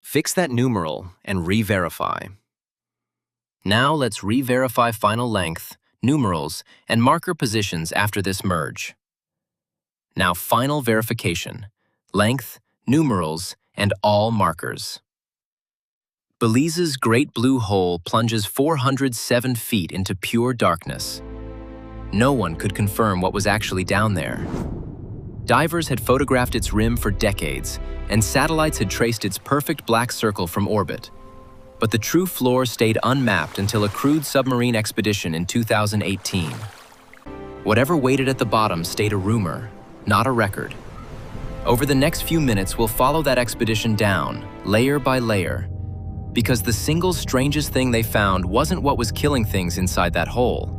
Fix that numeral and re-verify. Now let's re-verify final length, numerals, and marker positions after this merge. Now final verification, length, numerals, and all markers. Belize's Great Blue Hole plunges 407 feet into pure darkness. No one could confirm what was actually down there. Divers had photographed its rim for decades, and satellites had traced its perfect black circle from orbit. But the true floor stayed unmapped until a crewed submarine expedition in 2018. Whatever waited at the bottom stayed a rumor, not a record. Over the next few minutes, we'll follow that expedition down, layer by layer, because the single strangest thing they found wasn't what was killing things inside that hole.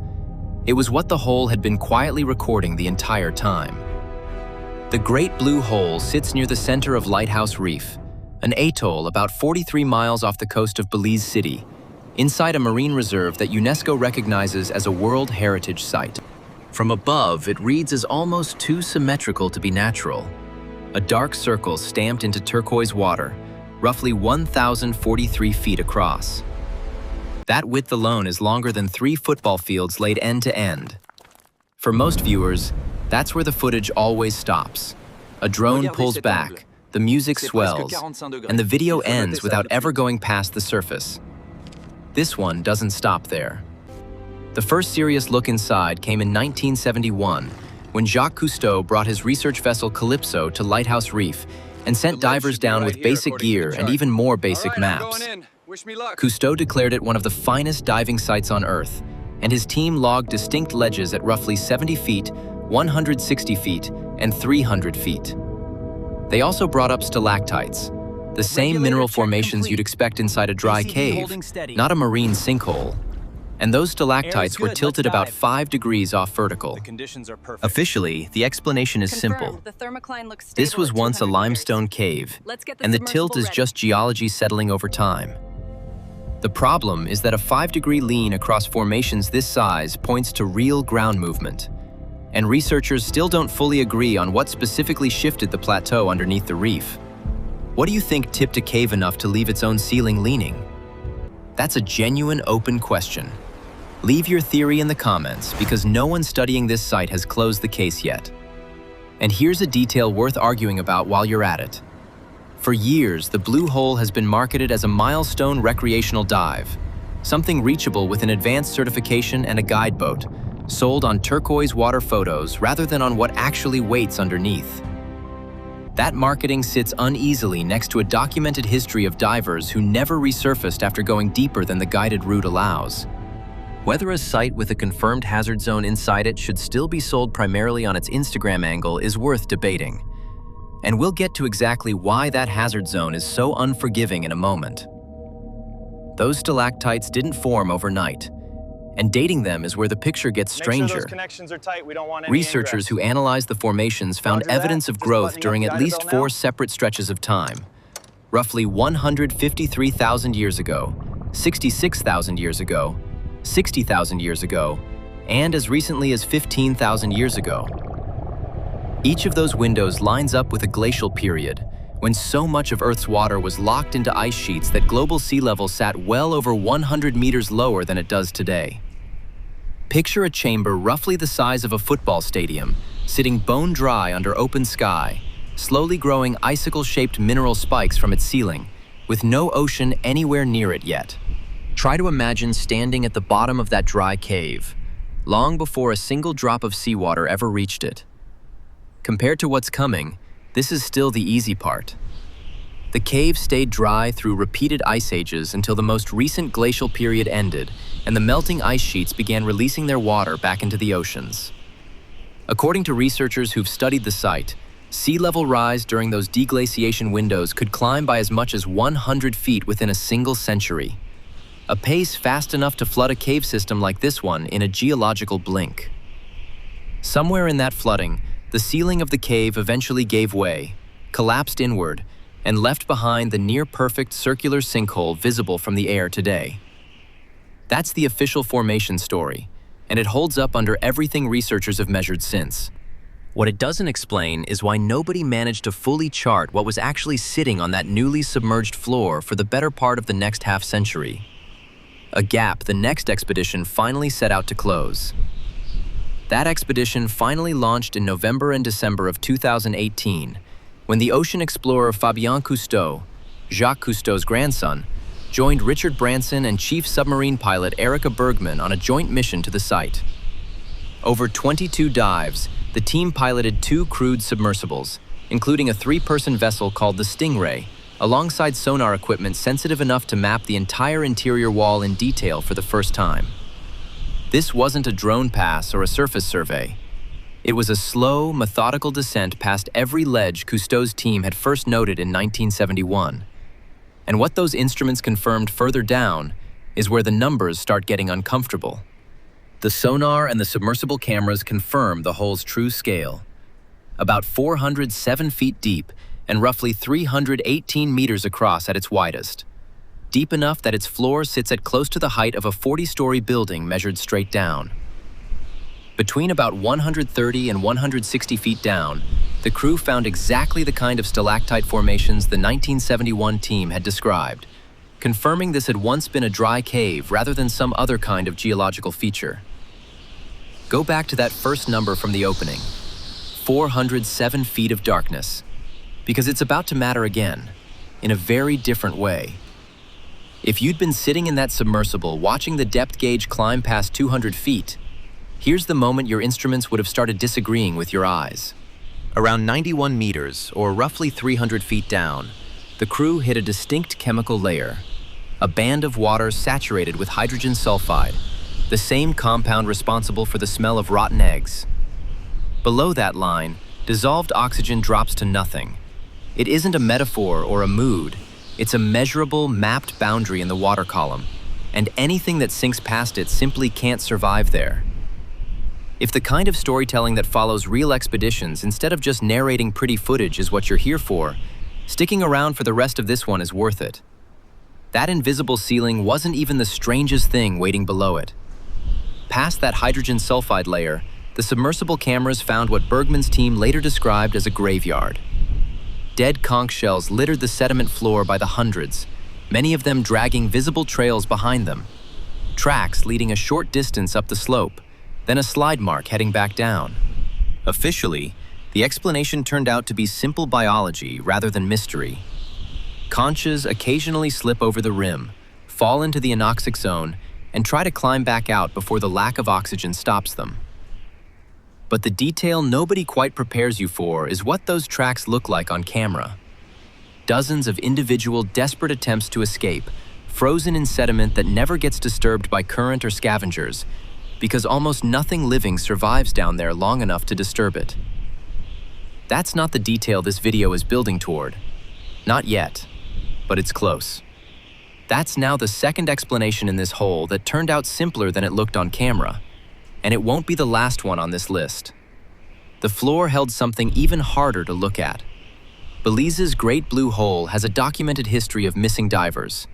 It was what the hole had been quietly recording the entire time. The Great Blue Hole sits near the center of Lighthouse Reef, an atoll about 43 miles off the coast of Belize City, inside a marine reserve that UNESCO recognizes as a World Heritage Site. From above, it reads as almost too symmetrical to be natural. A dark circle stamped into turquoise water, roughly 1,043 feet across. That width alone is longer than 3 football fields laid end to end. For most viewers, that's where the footage always stops. A drone pulls back, the music swells, and the video ends without ever going past the surface. This one doesn't stop there. The first serious look inside came in 1971, when Jacques Cousteau brought his research vessel Calypso to Lighthouse Reef and sent divers down with basic gear and even more basic maps. Cousteau declared it one of the finest diving sites on Earth, and his team logged distinct ledges at roughly 70 feet, 160 feet, and 300 feet. They also brought up stalactites, the same mineral formations you'd expect inside a dry cave, not a marine sinkhole. And those stalactites were tilted about 5 degrees off vertical. Officially, the explanation is simple. This was once a limestone cave, and the tilt is just geology settling over time. The problem is that a 5-degree lean across formations this size points to real ground movement. And researchers still don't fully agree on what specifically shifted the plateau underneath the reef. What do you think tipped a cave enough to leave its own ceiling leaning? That's a genuine open question. Leave your theory in the comments because no one studying this site has closed the case yet. And here's a detail worth arguing about while you're at it. For years, the Blue Hole has been marketed as a milestone recreational dive, something reachable with an advanced certification and a guide boat, sold on turquoise water photos rather than on what actually waits underneath. That marketing sits uneasily next to a documented history of divers who never resurfaced after going deeper than the guided route allows. Whether a site with a confirmed hazard zone inside it should still be sold primarily on its Instagram angle is worth debating. And we'll get to exactly why that hazard zone is so unforgiving in a moment. Those stalactites didn't form overnight, and dating them is where the picture gets stranger. Researchers who analyzed the formations found evidence of growth during at least 4 separate stretches of time. Roughly 153,000 years ago, 66,000 years ago, 60,000 years ago, and as recently as 15,000 years ago. Each of those windows lines up with a glacial period, when so much of Earth's water was locked into ice sheets that global sea level sat well over 100 meters lower than it does today. Picture a chamber roughly the size of a football stadium, sitting bone dry under open sky, slowly growing icicle-shaped mineral spikes from its ceiling, with no ocean anywhere near it yet. Try to imagine standing at the bottom of that dry cave, long before a single drop of seawater ever reached it. Compared to what's coming, this is still the easy part. The cave stayed dry through repeated ice ages until the most recent glacial period ended and the melting ice sheets began releasing their water back into the oceans. According to researchers who've studied the site, sea level rise during those deglaciation windows could climb by as much as 100 feet within a single century, a pace fast enough to flood a cave system like this one in a geological blink. Somewhere in that flooding, the ceiling of the cave eventually gave way, collapsed inward, and left behind the near-perfect circular sinkhole visible from the air today. That's the official formation story, and it holds up under everything researchers have measured since. What it doesn't explain is why nobody managed to fully chart what was actually sitting on that newly submerged floor for the better part of the next half-century. A gap the next expedition finally set out to close. That expedition finally launched in November and December of 2018, when the ocean explorer Fabien Cousteau, Jacques Cousteau's grandson, joined Richard Branson and chief submarine pilot Erica Bergman on a joint mission to the site. Over 22 dives, the team piloted 2 crewed submersibles, including a 3-person vessel called the Stingray, alongside sonar equipment sensitive enough to map the entire interior wall in detail for the first time. This wasn't a drone pass or a surface survey. It was a slow, methodical descent past every ledge Cousteau's team had first noted in 1971. And what those instruments confirmed further down is where the numbers start getting uncomfortable. The sonar and the submersible cameras confirm the hole's true scale. About 407 feet deep and roughly 318 meters across at its widest. Deep enough that its floor sits at close to the height of a 40-story building measured straight down. Between about 130 and 160 feet down, the crew found exactly the kind of stalactite formations the 1971 team had described, confirming this had once been a dry cave rather than some other kind of geological feature. Go back to that first number from the opening, 407 feet of darkness, because it's about to matter again, in a very different way. If you'd been sitting in that submersible watching the depth gauge climb past 200 feet, here's the moment your instruments would have started disagreeing with your eyes. Around 91 meters, or roughly 300 feet down, the crew hit a distinct chemical layer, a band of water saturated with hydrogen sulfide, the same compound responsible for the smell of rotten eggs. Below that line, dissolved oxygen drops to nothing. It isn't a metaphor or a mood. It's a measurable, mapped boundary in the water column, and anything that sinks past it simply can't survive there. If the kind of storytelling that follows real expeditions instead of just narrating pretty footage is what you're here for, sticking around for the rest of this one is worth it. That invisible ceiling wasn't even the strangest thing waiting below it. Past that hydrogen sulfide layer, the submersible cameras found what Bergman's team later described as a graveyard. Dead conch shells littered the sediment floor by the hundreds, many of them dragging visible trails behind them. Tracks leading a short distance up the slope, then a slide mark heading back down. Officially, the explanation turned out to be simple biology rather than mystery. Conches occasionally slip over the rim, fall into the anoxic zone, and try to climb back out before the lack of oxygen stops them. But the detail nobody quite prepares you for is what those tracks look like on camera. Dozens of individual desperate attempts to escape, frozen in sediment that never gets disturbed by current or scavengers, because almost nothing living survives down there long enough to disturb it. That's not the detail this video is building toward. Not yet, but it's close. That's now the second explanation in this hole that turned out simpler than it looked on camera. And it won't be the last one on this list. The floor held something even harder to look at. Belize's Great Blue Hole has a documented history of missing divers.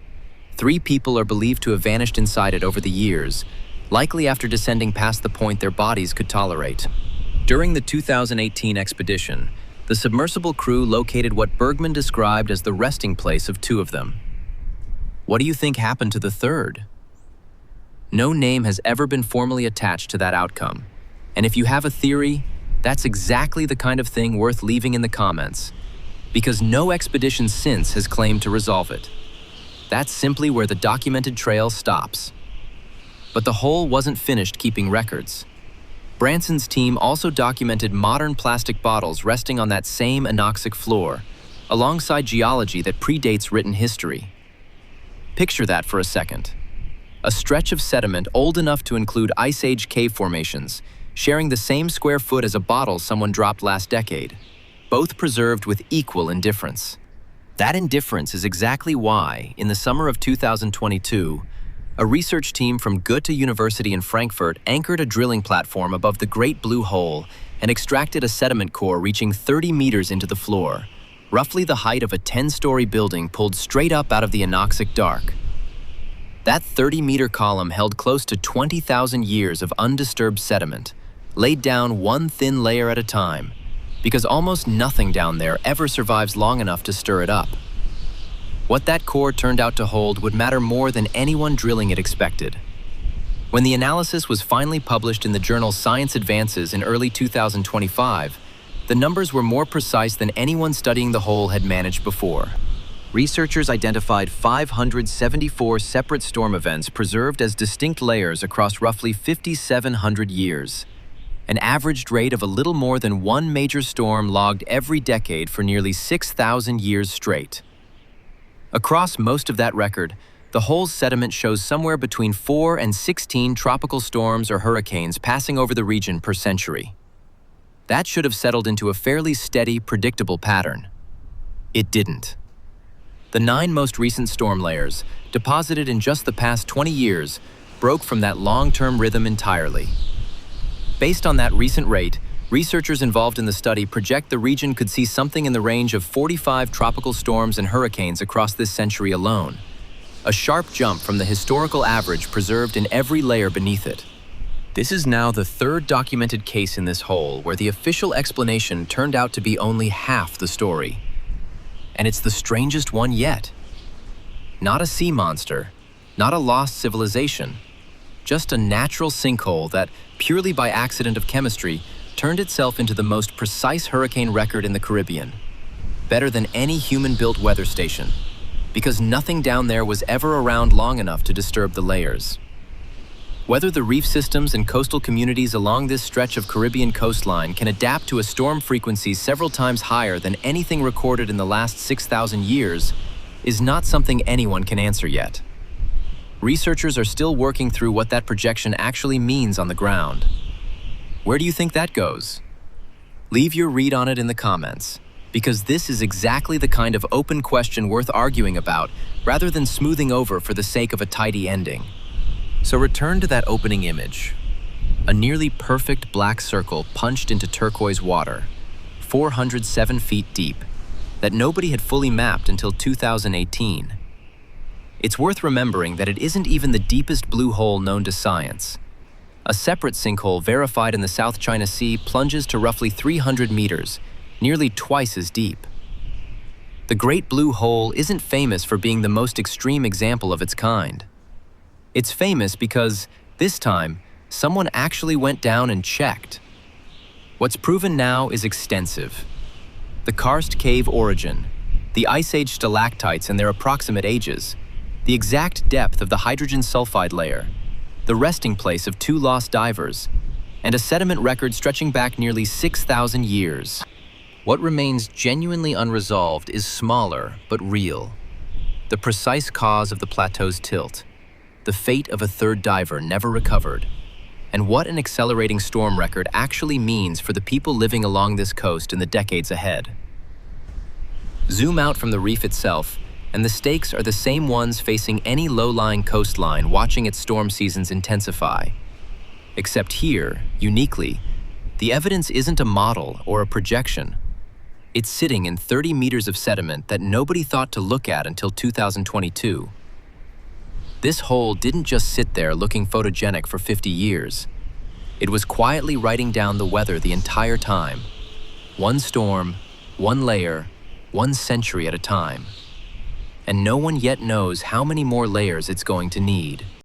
3 people are believed to have vanished inside it over the years, likely after descending past the point their bodies could tolerate. During the 2018 expedition, the submersible crew located what Bergman described as the resting place of 2 of them. What do you think happened to the 3rd? No name has ever been formally attached to that outcome. And if you have a theory, that's exactly the kind of thing worth leaving in the comments, because no expedition since has claimed to resolve it. That's simply where the documented trail stops. But the hole wasn't finished keeping records. Branson's team also documented modern plastic bottles resting on that same anoxic floor, alongside geology that predates written history. Picture that for a second. A stretch of sediment old enough to include Ice Age cave formations, sharing the same square foot as a bottle someone dropped last decade, both preserved with equal indifference. That indifference is exactly why, in the summer of 2022, a research team from Goethe University in Frankfurt anchored a drilling platform above the Great Blue Hole and extracted a sediment core reaching 30 meters into the floor, roughly the height of a 10-story building pulled straight up out of the anoxic dark. That 30-meter column held close to 20,000 years of undisturbed sediment, laid down one thin layer at a time, because almost nothing down there ever survives long enough to stir it up. What that core turned out to hold would matter more than anyone drilling it expected. When the analysis was finally published in the journal Science Advances in early 2025, the numbers were more precise than anyone studying the hole had managed before. Researchers identified 574 separate storm events preserved as distinct layers across roughly 5,700 years, an averaged rate of a little more than one major storm logged every decade for nearly 6,000 years straight. Across most of that record, the hole's sediment shows somewhere between 4 and 16 tropical storms or hurricanes passing over the region per century. That should have settled into a fairly steady, predictable pattern. It didn't. The 9 most recent storm layers, deposited in just the past 20 years, broke from that long-term rhythm entirely. Based on that recent rate, researchers involved in the study project the region could see something in the range of 45 tropical storms and hurricanes across this century alone, a sharp jump from the historical average preserved in every layer beneath it. This is now the 3rd documented case in this hole where the official explanation turned out to be only half the story. And it's the strangest one yet. Not a sea monster, not a lost civilization, just a natural sinkhole that, purely by accident of chemistry, turned itself into the most precise hurricane record in the Caribbean. Better than any human-built weather station, because nothing down there was ever around long enough to disturb the layers. Whether the reef systems and coastal communities along this stretch of Caribbean coastline can adapt to a storm frequency several times higher than anything recorded in the last 6,000 years is not something anyone can answer yet. Researchers are still working through what that projection actually means on the ground. Where do you think that goes? Leave your read on it in the comments, because this is exactly the kind of open question worth arguing about rather than smoothing over for the sake of a tidy ending. So return to that opening image. A nearly perfect black circle punched into turquoise water, 407 feet deep, that nobody had fully mapped until 2018. It's worth remembering that it isn't even the deepest blue hole known to science. A separate sinkhole verified in the South China Sea plunges to roughly 300 meters, nearly twice as deep. The Great Blue Hole isn't famous for being the most extreme example of its kind. It's famous because, this time, someone actually went down and checked. What's proven now is extensive. The karst cave origin, the Ice Age stalactites and their approximate ages, the exact depth of the hydrogen sulfide layer, the resting place of 2 lost divers, and a sediment record stretching back nearly 6,000 years. What remains genuinely unresolved is smaller but real. The precise cause of the plateau's tilt, the fate of a 3rd diver never recovered, and what an accelerating storm record actually means for the people living along this coast in the decades ahead. Zoom out from the reef itself, and the stakes are the same ones facing any low-lying coastline watching its storm seasons intensify. Except here, uniquely, the evidence isn't a model or a projection. It's sitting in 30 meters of sediment that nobody thought to look at until 2022. This hole didn't just sit there looking photogenic for 50 years. It was quietly writing down the weather the entire time. One storm, one layer, one century at a time. And no one yet knows how many more layers it's going to need.